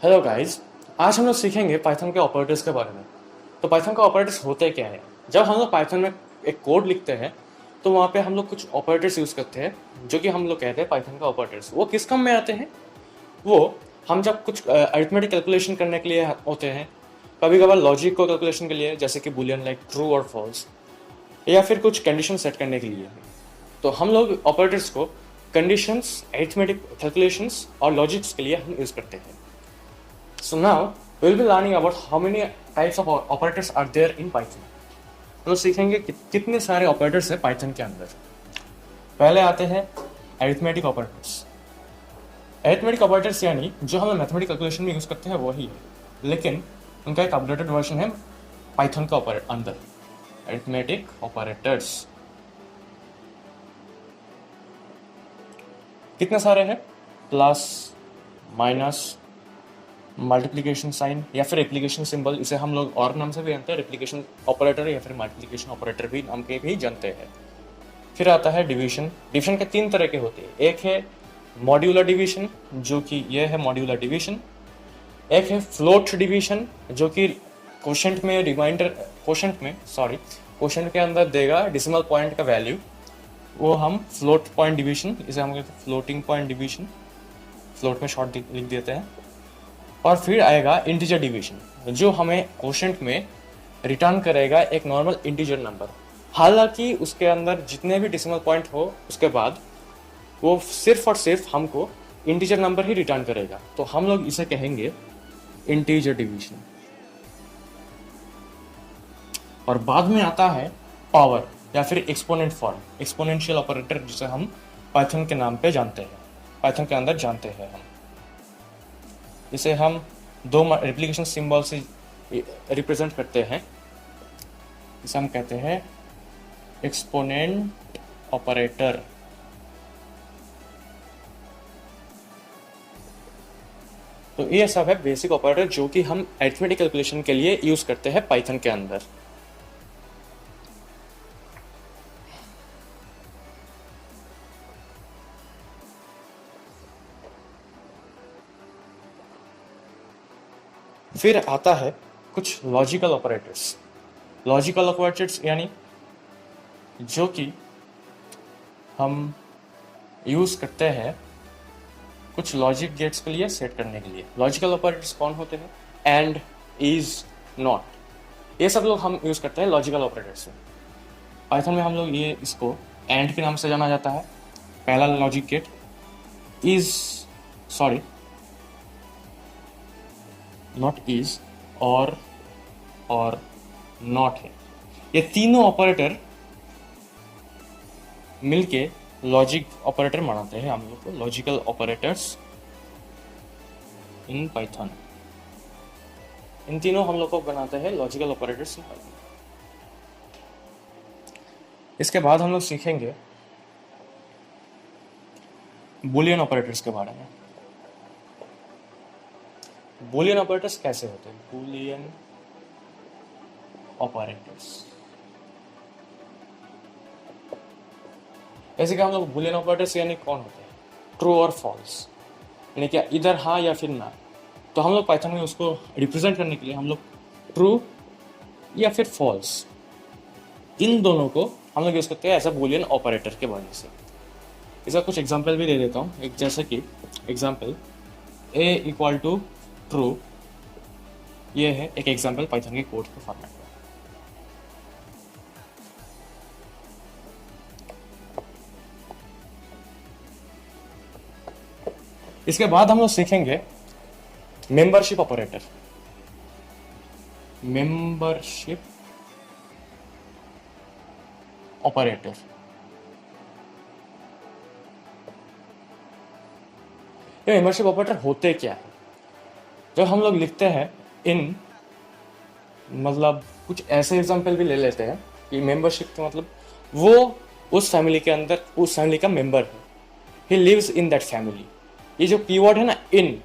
Hello guys. आज हम लोग सीखेंगे पाइथन के ऑपरेटर्स के बारे में। तो पाइथन का ऑपरेटर्स होते क्या है? जब हम लोग पाइथन में एक कोड लिखते हैं तो वहाँ पे हम लोग कुछ ऑपरेटर्स यूज़ करते हैं जो कि हम लोग कहते हैं पाइथन का ऑपरेटर्स। वो किस काम में आते हैं? वो हम जब कुछ अरिथमेटिक कैलकुलेशन करने के लिए होते हैं, कभी कभार लॉजिक को कैलकुलेशन के लिए, जैसे कि बुलियन लाइक ट्रू और फॉल्स, या फिर कुछ कंडीशन सेट करने के लिए। तो हम लोग ऑपरेटर्स को कंडीशंस, अरिथमेटिक कैलकुलेशंस और लॉजिक्स के लिए हम यूज़ करते हैं। So now we'll be learning about how many types of operators are there in Python. हम लोग सीखेंगे कितने सारे ऑपरेटर्स है पाइथन के अंदर। पहले आते हैं अरिथमेटिक ऑपरेटर्स। अरिथमेटिक ऑपरेटर्स यानी जो हम मैथमेटिक कैलकुलेशन में यूज़ करते हैं वही है, लेकिन उनका एक अपडेटेड वर्जन है पाइथन का अंदर। अरिथमेटिक ऑपरेटर्स कितने सारे हैं? प्लस, माइनस, मल्टीप्लिकेशन साइन या फिर एप्लीकेशन सिंबल, इसे हम लोग और नाम से भी जानते हैं, एप्लीकेशन ऑपरेटर या फिर मल्टीप्लिकेशन ऑपरेटर भी नाम के भी जानते हैं। फिर आता है डिवीजन। डिवीजन के तीन तरह के होते हैं। एक है मॉड्यूलर डिवीजन, जो कि यह है मॉड्यूलर डिवीजन। एक है फ्लोट डिवीजन, जो कि क्वोशंट में रिमाइंडर क्वोशंट के अंदर देगा डेसिमल पॉइंट का वैल्यू, वो हम फ्लोट पॉइंट डिवीजन, इसे हम कहते हैं फ्लोटिंग पॉइंट डिवीजन, फ्लोट में शॉर्ट लिख देते हैं। और फिर आएगा इंटीजर डिवीजन, जो हमें क्वोशंट में रिटर्न करेगा एक नॉर्मल इंटीजर नंबर। हालांकि उसके अंदर जितने भी डेसिमल पॉइंट हो उसके बाद वो सिर्फ और सिर्फ हमको इंटीजर नंबर ही रिटर्न करेगा। तो हम लोग इसे कहेंगे इंटीजर डिवीजन। और बाद में आता है पावर या फिर एक्सपोनेंट फॉर्म, एक्सपोनेंशियल ऑपरेटर, जिसे हम पाइथन के नाम पे जानते हैं, पाइथन के अंदर जानते हैं हम। इसे हम दो रिप्लिकेशन सिंबल से रिप्रेजेंट करते हैं। इसे हम कहते हैं एक्सपोनेंट ऑपरेटर। तो ये सब है बेसिक ऑपरेटर जो कि हम अरिथमेटिक कैलकुलेशन के लिए यूज करते हैं पाइथन के अंदर। फिर आता है कुछ लॉजिकल ऑपरेटर्स। लॉजिकल ऑपरेटर्स यानी जो कि हम यूज करते हैं कुछ लॉजिक गेट्स के लिए सेट करने के लिए। लॉजिकल ऑपरेटर्स कौन होते हैं? एंड, इज, नॉट, ये सब लोग हम यूज करते हैं लॉजिकल ऑपरेटर्स में। पाइथन में हम लोग इसको एंड के नाम से जाना जाता है, पहला logic gate. Is, sorry, not is, और नॉट है। ये तीनों ऑपरेटर मिलके लॉजिक ऑपरेटर बनाते हैं हम लोग को, लॉजिकल ऑपरेटर्स इन पाइथन। इन तीनों हम लोग को बनाते हैं लॉजिकल ऑपरेटर्स इन पाइथन। इसके बाद हम लोग सीखेंगे बुलियन ऑपरेटर्स के बारे में। बुलियन ऑपरेटर्स कैसे होते हैं? बुलियन ऑपरेटर्स ऐसे कि हम लोग बुलियन ऑपरेटर्स यानी कौन होते हैं? ट्रू और फॉल्स, यानी क्या इधर हाँ या फिर ना। तो हम लोग पाइथन में उसको रिप्रेजेंट करने के लिए हम लोग ट्रू या फिर फॉल्स, इन दोनों को हम लोग यूज करते हैं एज अ बुलियन ऑपरेटर के वजह से। इसका कुछ एग्जांपल भी दे देता हूँ। एक जैसे कि example a equal to true, ये है एक एग्जांपल पाइथन के कोड के फॉर्मेट में। इसके बाद हम लोग सीखेंगे मेंबरशिप ऑपरेटर। मेंबरशिप ऑपरेटर ये मेंबरशिप ऑपरेटर होते क्या है? जब हम लोग लिखते हैं इन, मतलब कुछ ऐसे एग्जांपल भी ले लेते हैं कि मेंबरशिप का मतलब वो उस फैमिली के अंदर उस फैमिली का मेंबर है, he lives in that family. ये जो कीवर्ड है ना इन,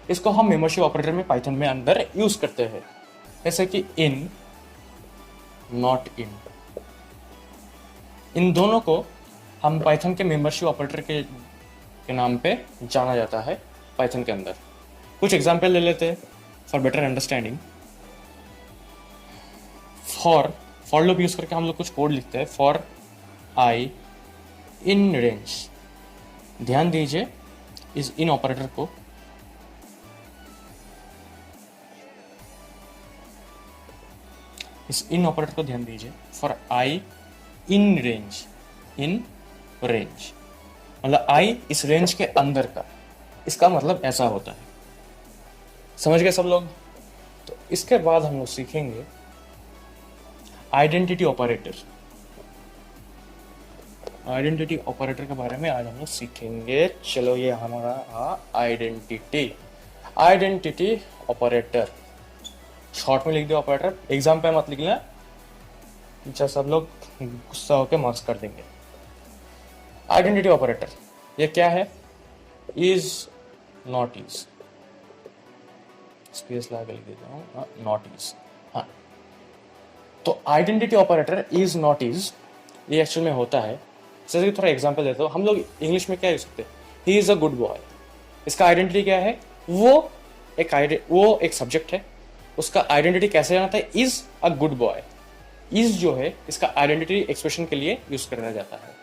इसको हम मेंबरशिप ऑपरेटर में पाइथन में अंदर यूज करते हैं, जैसे कि इन, नॉट इन। इन दोनों को हम पाइथन के मेंबरशिप ऑपरेटर के नाम पे जाना जाता है पाइथन के अंदर। कुछ एग्जाम्पल ले लेते हैं for better understanding. For loop use करके हम लोग कुछ कोड लिखते हैं। फॉर आई इन रेंज, ध्यान दीजिए इस इन ऑपरेटर को ध्यान दीजिए। फॉर आई इन रेंज, मतलब आई इस रेंज के अंदर का, इसका मतलब ऐसा होता है। समझ गए सब लोग? तो इसके बाद हम लोग सीखेंगे आइडेंटिटी ऑपरेटर। आइडेंटिटी ऑपरेटर के बारे में आज हम लोग सीखेंगे। चलो ये हमारा आइडेंटिटी ऑपरेटर, शॉर्ट में लिख दो ऑपरेटर, एग्जाम पे मत लिखना, जब सब लोग गुस्सा होकर मार्क्स कर देंगे। आइडेंटिटी ऑपरेटर ये क्या है? इज, नॉट इज, स्पेस लगा लिख देता हूँ, नॉट इज। हाँ, तो identity operator is not is ये एक्चुअल में होता है, जैसे कि थोड़ा एग्जांपल देता हूँ। हम लोग इंग्लिश में क्या यूज करते हैं? He is a good boy. इसका आइडेंटिटी क्या है? वो एक सब्जेक्ट है, उसका आइडेंटिटी कैसे जाना है? Is a good boy. Is जो है इसका आइडेंटिटी एक्सप्रेशन के लिए यूज करा जाता है।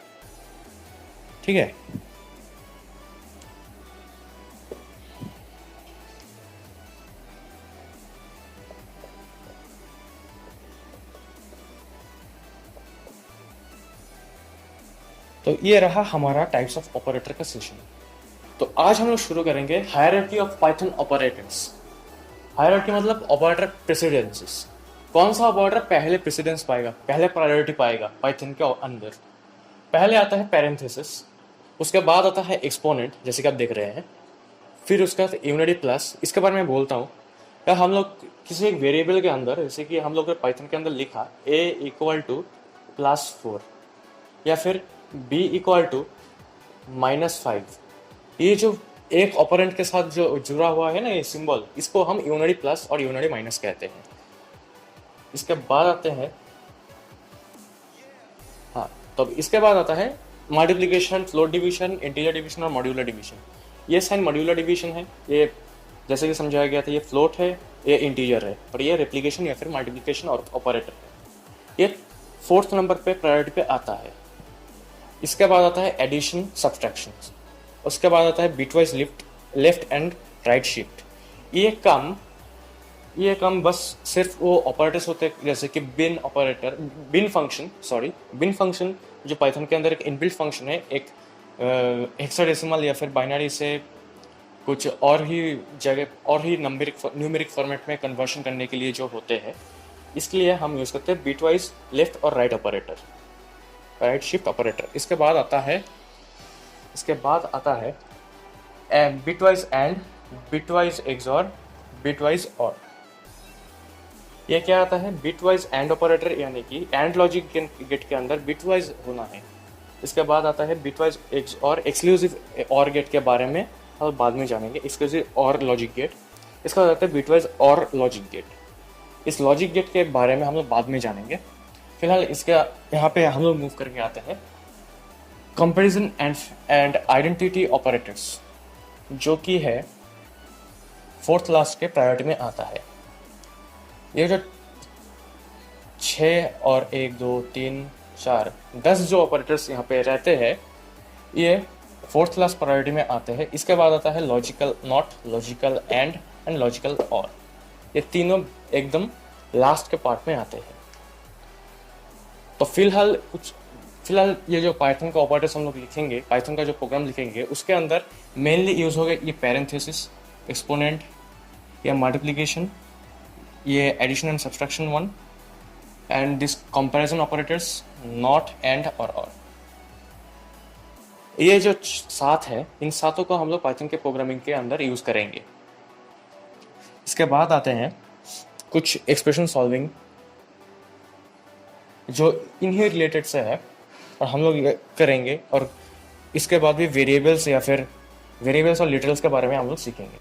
ठीक है, तो ये रहा हमारा टाइप्स ऑफ ऑपरेटर का सेशन। तो आज हम लोग शुरू करेंगे hierarchy of Python operators. Hierarchy मतलब ऑपरेटर प्रेसिडेंसेस। कौन सा ऑपरेटर पहले प्रेसिडेंस पाएगा, पहले प्रायोरिटी पाएगा पाइथन के अंदर? पहले आता है पैरेंथेसिस, उसके बाद आता है एक्सपोनेंट, जैसे कि आप देख रहे हैं, फिर उसका यूनिटी प्लस। इसके बारे में बोलता हूँ क्या, हम लोग किसी एक वेरिएबल के अंदर, जैसे कि हम लोग पाइथन के अंदर लिखा a इक्वल टू +4 या फिर b इक्वल टू -5, ये जो एक ऑपरेंट के साथ जो जुड़ा हुआ है ना ये सिंबल, इसको हम यूनिटी प्लस और यूनिटी माइनस कहते हैं। इसके बाद आते हैं, हाँ, तो इसके बाद आता है multiplication, float division, integer division और मॉड्यूलर डिवीजन। ये साइन मॉड्यूलर डिवीजन है, ये जैसे कि समझाया गया था, ये फ्लोट है, ये इंटीजर है, और ये रेप्लिकेशन या फिर मल्टीप्लिकेशन और ऑपरेटर है। ये 4th नंबर पे प्रायोरिटी पे आता है। इसके बाद आता है एडिशन, सब्सट्रैक्शन। उसके बाद आता है bitwise left and right shift. ये काम बस सिर्फ वो ऑपरेटर्स होते हैं, जैसे कि बिन फंक्शन जो पाइथन के अंदर एक इनबिल्ट फंक्शन है, एक हेक्साडेसिमल या फिर बाइनरी से कुछ और ही न्यूमेरिक फॉर्मेट में कन्वर्शन करने के लिए जो होते हैं, इसके लिए हम यूज़ करते हैं बिटवाइज लेफ्ट और right operator, right shift operator. इसके बाद आता है bitwise and, bitwise XOR, bitwise और। ये क्या आता है? बिटवाइज एंड ऑपरेटर, यानी कि एंड लॉजिक गेट के अंदर बिटवाइज होना है। इसके बाद आता है बिटवाइज एक्स और एक्सक्लूसिव और गेट के बारे में हम बाद में जानेंगे, एक्सक्लूसिव और लॉजिक गेट। इसका बाद आता है बिटवाइज और लॉजिक गेट। इस लॉजिक गेट के बारे में हम लोग बाद में जानेंगे। फिलहाल इसका यहाँ पे हम लोग मूव करके आते हैं कंपैरिजन एंड आइडेंटिटी ऑपरेटर्स, जो कि है 4th लास्ट के प्रायोरिटी में आता है। ये जो 6 और 1 2 3 4 10 जो ऑपरेटर्स यहाँ पे रहते हैं, ये 4th क्लास प्रायोरिटी में आते हैं। इसके बाद आता है logical not, logical and logical और। ये तीनों एकदम लास्ट के पार्ट में आते हैं। तो फिलहाल ये जो पाइथन का ऑपरेटर्स हम लोग लिखेंगे, पाइथन का जो प्रोग्राम लिखेंगे, उसके अंदर मेनली यूज होगा ये पैरेंथेसिस, एक्सपोनेंट, या मल्टीप्लिकेशन, ये addition and subtraction 1, and this comparison operators not, and और। ये जो 7 है, इन 7 को हम लोग पाइथन के प्रोग्रामिंग के अंदर यूज करेंगे। इसके बाद आते हैं कुछ एक्सप्रेशन सॉल्विंग जो इन्हीं रिलेटेड से है, और हम लोग करेंगे। और इसके बाद भी वेरिएबल्स और लिटरल्स के बारे में हम लोग सीखेंगे।